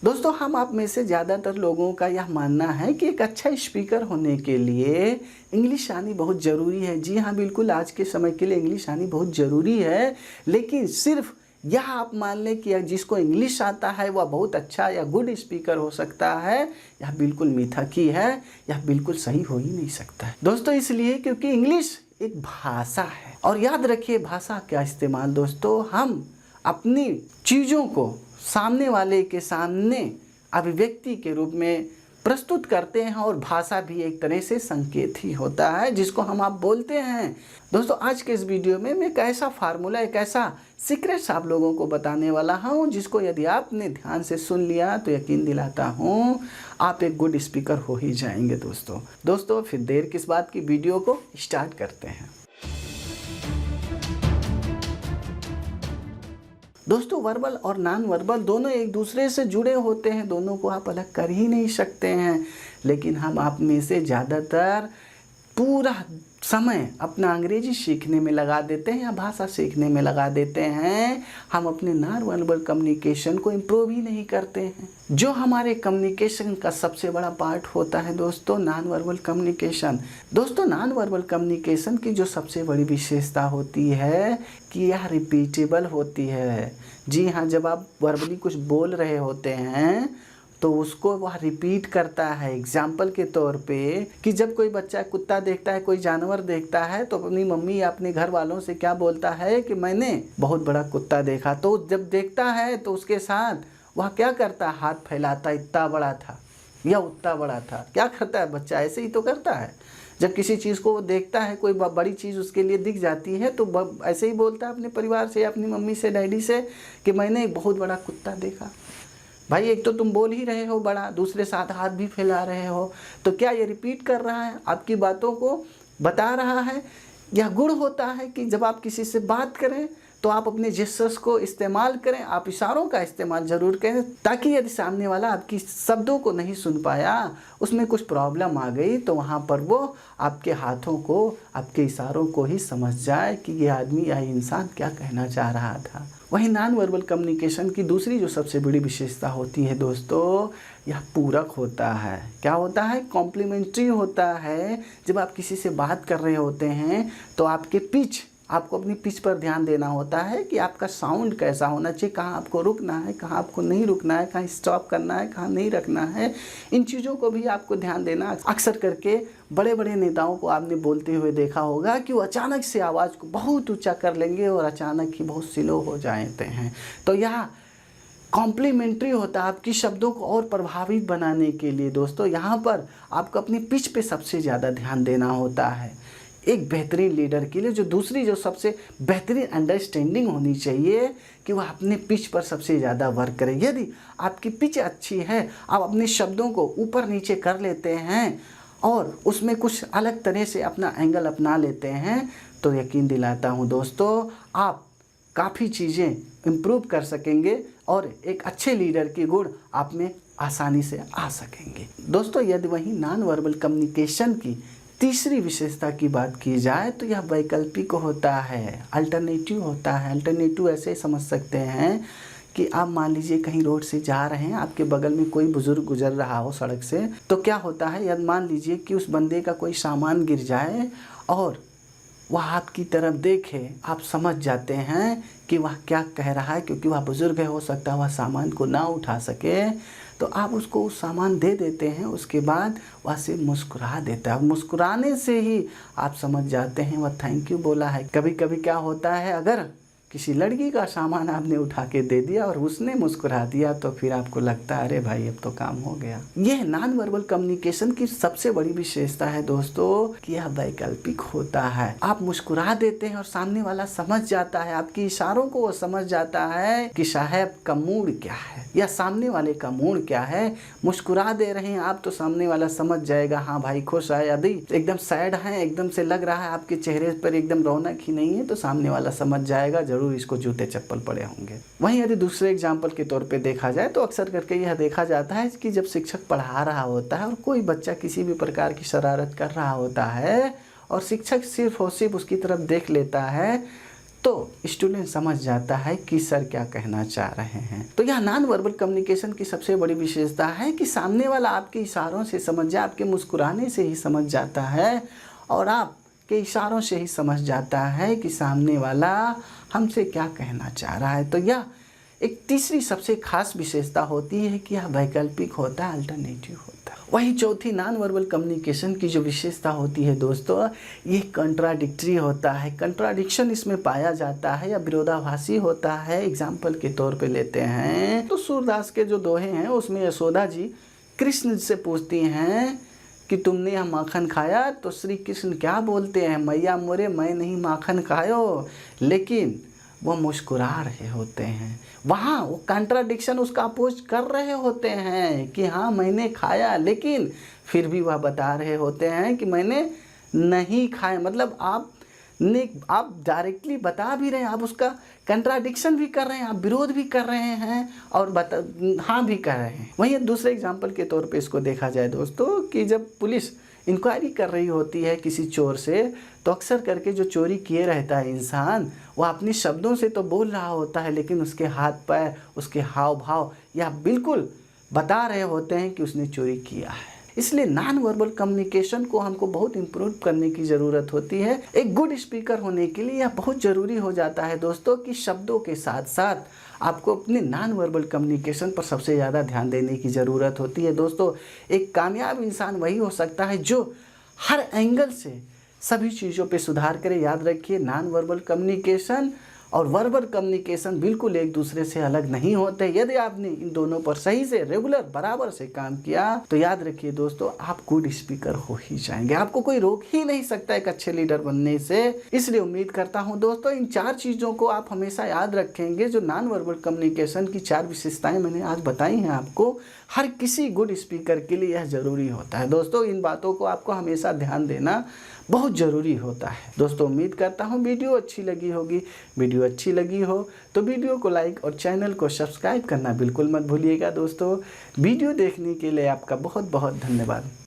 दोस्तों, हम आप में से ज़्यादातर लोगों का यह मानना है कि एक अच्छा स्पीकर होने के लिए इंग्लिश आनी बहुत ज़रूरी है। जी हाँ, बिल्कुल आज के समय के लिए इंग्लिश आनी बहुत ज़रूरी है। लेकिन सिर्फ़ यह आप मान लें कि जिसको इंग्लिश आता है वह बहुत अच्छा या गुड स्पीकर हो सकता है, यह बिल्कुल मिथक ही है। यह बिल्कुल सही हो ही नहीं सकता है दोस्तों, इसलिए क्योंकि इंग्लिश एक भाषा है। और याद रखिए, भाषा का इस्तेमाल दोस्तों हम अपनी चीज़ों को सामने वाले के सामने अभिव्यक्ति के रूप में प्रस्तुत करते हैं। और भाषा भी एक तरह से संकेत ही होता है जिसको हम आप बोलते हैं। दोस्तों, आज के इस वीडियो में मैं एक ऐसा फार्मूला, एक ऐसा सीक्रेट्स आप लोगों को बताने वाला हूं जिसको यदि आपने ध्यान से सुन लिया तो यकीन दिलाता हूं आप एक गुड स्पीकर हो ही जाएंगे। दोस्तों फिर देर किस बात की, वीडियो को स्टार्ट करते हैं। दोस्तों, वर्बल और नॉन वर्बल दोनों एक दूसरे से जुड़े होते हैं, दोनों को आप अलग कर ही नहीं सकते हैं। लेकिन हम आप में से ज़्यादातर पूरा समय अपना अंग्रेजी सीखने में लगा देते हैं या भाषा सीखने में लगा देते हैं। हम अपने नॉन वर्बल कम्युनिकेशन को इम्प्रूव ही नहीं करते हैं, जो हमारे कम्युनिकेशन का सबसे बड़ा पार्ट होता है दोस्तों, नॉन वर्बल कम्युनिकेशन। दोस्तों, नॉन वर्बल कम्युनिकेशन की जो सबसे बड़ी विशेषता होती है कि यह रिपीटेबल होती है। जी हाँ, जब आप वर्बली कुछ बोल रहे होते हैं तो उसको वह रिपीट करता है। एग्जाम्पल के तौर पे कि जब कोई बच्चा कुत्ता देखता है, कोई जानवर देखता है, तो अपनी मम्मी या अपने घर वालों से क्या बोलता है कि मैंने बहुत बड़ा कुत्ता देखा। तो जब देखता है तो उसके साथ वह क्या करता है, हाथ फैलाता, इतना बड़ा था या उतना बड़ा था। क्या करता है बच्चा, ऐसे ही तो करता है। जब किसी चीज़ को वो देखता है, कोई बड़ी चीज़ उसके लिए दिख जाती है, तो ऐसे ही बोलता है अपने परिवार से या अपनी मम्मी से, डैडी से कि मैंने एक बहुत बड़ा कुत्ता देखा। भाई, एक तो तुम बोल ही रहे हो बड़ा, दूसरे साथ हाथ भी फैला रहे हो, तो क्या ये रिपीट कर रहा है, आपकी बातों को बता रहा है। यह गुण होता है कि जब आप किसी से बात करें तो आप अपने जेस्चर्स को इस्तेमाल करें, आप इशारों का इस्तेमाल ज़रूर करें, ताकि यदि सामने वाला आपकी शब्दों को नहीं सुन पाया, उसमें कुछ प्रॉब्लम आ गई, तो वहाँ पर वो आपके हाथों को, आपके इशारों को ही समझ जाए कि ये आदमी या इंसान क्या कहना चाह रहा था। वहीं नॉन वर्बल कम्युनिकेशन की दूसरी जो सबसे बड़ी विशेषता होती है दोस्तों, यह पूरक होता है। क्या होता है, कॉम्प्लीमेंट्री होता है। जब आप किसी से बात कर रहे होते हैं तो आपको अपनी पिच पर ध्यान देना होता है कि आपका साउंड कैसा होना चाहिए, कहाँ आपको रुकना है, कहाँ आपको नहीं रुकना है, कहाँ स्टॉप करना है, कहाँ नहीं रखना है। इन चीज़ों को भी आपको ध्यान देना। अक्सर करके बड़े बड़े नेताओं को आपने बोलते हुए देखा होगा कि वो अचानक से आवाज़ को बहुत ऊंचा कर लेंगे और अचानक ही बहुत स्लो हो जाते हैं। तो यह कॉम्प्लीमेंट्री होता है आपकी शब्दों को और प्रभावित बनाने के लिए। दोस्तों, यहाँ पर आपको अपनी पिच पे सबसे ज़्यादा ध्यान देना होता है। एक बेहतरीन लीडर के लिए जो सबसे बेहतरीन अंडरस्टैंडिंग होनी चाहिए कि वह अपने पिच पर सबसे ज़्यादा वर्क करे। यदि आपकी पिच अच्छी है, आप अपने शब्दों को ऊपर नीचे कर लेते हैं और उसमें कुछ अलग तरह से अपना एंगल अपना लेते हैं, तो यकीन दिलाता हूँ दोस्तों, आप काफ़ी चीज़ें इम्प्रूव कर सकेंगे और एक अच्छे लीडर की गुण आप में आसानी से आ सकेंगे। दोस्तों, यदि वहीं नॉन वर्बल कम्युनिकेशन की तीसरी विशेषता की बात की जाए तो यह वैकल्पिक होता है, अल्टरनेटिव होता है। अल्टरनेटिव ऐसे समझ सकते हैं कि आप मान लीजिए कहीं रोड से जा रहे हैं, आपके बगल में कोई बुजुर्ग गुजर रहा हो सड़क से, तो क्या होता है, यदि मान लीजिए कि उस बंदे का कोई सामान गिर जाए और वह आपकी तरफ देखे, आप समझ जाते हैं कि वह क्या कह रहा है। क्योंकि वह बुजुर्ग है, हो सकता है वह सामान को ना उठा सके, तो आप उसको सामान दे देते हैं। उसके बाद वह सिर्फ मुस्कुरा देता है। मुस्कुराने से ही आप समझ जाते हैं वह थैंक यू बोला है। कभी कभी क्या होता है, अगर किसी लड़की का सामान आपने उठा के दे दिया और उसने मुस्कुरा दिया, तो फिर आपको लगता है अरे भाई अब तो काम हो गया। यह नॉन वर्बल कम्युनिकेशन की सबसे बड़ी विशेषता है दोस्तों कि यह वैकल्पिक होता है। आप मुस्कुरा देते हैं और सामने वाला समझ जाता है, आपकी इशारों को वो समझ जाता है कि साहब का मूड क्या है या सामने वाले का मूड क्या है। मुस्कुरा दे रहे हैं आप तो सामने वाला समझ जाएगा, हाँ भाई खुश है। यदि एकदम सैड है, एकदम से लग रहा है आपके चेहरे पर एकदम रौनक ही नहीं है, तो सामने वाला समझ जाएगा जरूर इसको जूते चप्पल पड़े होंगे। वहीं यदि दूसरे एग्जाम्पल के तौर पे देखा जाए तो अक्सर करके यह देखा जाता है कि जब शिक्षक पढ़ा रहा होता है और कोई बच्चा किसी भी प्रकार की शरारत कर रहा होता है और शिक्षक सिर्फ और सिर्फ उसकी तरफ देख लेता है, तो स्टूडेंट समझ जाता है कि सर क्या कहना चाह रहे हैं। तो यह नॉन वर्बल कम्युनिकेशन की सबसे बड़ी विशेषता है कि सामने वाला आपके इशारों से समझ जाए, आपके मुस्कुराने से ही समझ जाता है और आपके इशारों से ही समझ जाता है कि सामने वाला हमसे क्या कहना चाह रहा है। तो यह एक तीसरी सबसे खास विशेषता होती है कि यह वैकल्पिक होता है, अल्टरनेटिव होता है। वही चौथी नॉन वर्बल कम्युनिकेशन की जो विशेषता होती है दोस्तों, ये कंट्राडिक्टरी होता है। कंट्राडिक्शन इसमें पाया जाता है या विरोधाभासी होता है। एग्जाम्पल के तौर पे लेते हैं तो सूरदास के जो दोहे हैं उसमें यशोदा जी कृष्ण से पूछती हैं कि तुमने यह माखन खाया, तो श्री कृष्ण क्या बोलते हैं, मैया मोरे मैं नहीं माखन खायो, लेकिन वो मुस्कुरा रहे होते हैं। वहाँ वो कंट्राडिक्शन उसका अपोज कर रहे होते हैं कि हाँ मैंने खाया, लेकिन फिर भी वह बता रहे होते हैं कि मैंने नहीं खाया। मतलब आप डायरेक्टली बता भी रहे हैं, आप उसका कंट्राडिक्शन भी कर रहे हैं, आप विरोध भी कर रहे हैं और हाँ भी कर रहे हैं। वहीं दूसरे एग्जाम्पल के तौर पे इसको देखा जाए दोस्तों कि जब पुलिस इंक्वायरी कर रही होती है किसी चोर से, तो अक्सर करके जो चोरी किए रहता है इंसान, वह अपने शब्दों से तो बोल रहा होता है लेकिन उसके हाथ पैर, उसके हाव भाव या बिल्कुल बता रहे होते हैं कि उसने चोरी किया है। इसलिए नॉन वर्बल कम्युनिकेशन को हमको बहुत इम्प्रूव करने की ज़रूरत होती है। एक गुड स्पीकर होने के लिए यह बहुत ज़रूरी हो जाता है दोस्तों कि शब्दों के साथ साथ आपको अपने नॉन वर्बल कम्युनिकेशन पर सबसे ज़्यादा ध्यान देने की ज़रूरत होती है। दोस्तों एक कामयाब इंसान वही हो सकता है जो हर एंगल से सभी चीज़ों पे सुधार करे। याद रखिए नॉन वर्बल कम्युनिकेशन और वर्बल कम्युनिकेशन बिल्कुल एक दूसरे से अलग नहीं होते। यदि आपने इन दोनों पर सही से रेगुलर बराबर से काम किया तो याद रखिए दोस्तों आप गुड स्पीकर हो ही जाएंगे। आपको कोई रोक ही नहीं सकता एक अच्छे लीडर बनने से। इसलिए उम्मीद करता हूं दोस्तों इन 4 चीज़ों को आप हमेशा याद रखेंगे। जो नॉन वर्बल कम्युनिकेशन की 4 विशेषताएं मैंने आज बताई हैं आपको, हर किसी गुड स्पीकर के लिए यह ज़रूरी होता है। दोस्तों इन बातों को आपको हमेशा ध्यान देना बहुत ज़रूरी होता है। दोस्तों उम्मीद करता हूँ वीडियो अच्छी लगी होगी। वीडियो अच्छी लगी हो तो वीडियो को लाइक और चैनल को सब्सक्राइब करना बिल्कुल मत भूलिएगा। दोस्तों वीडियो देखने के लिए आपका बहुत बहुत धन्यवाद।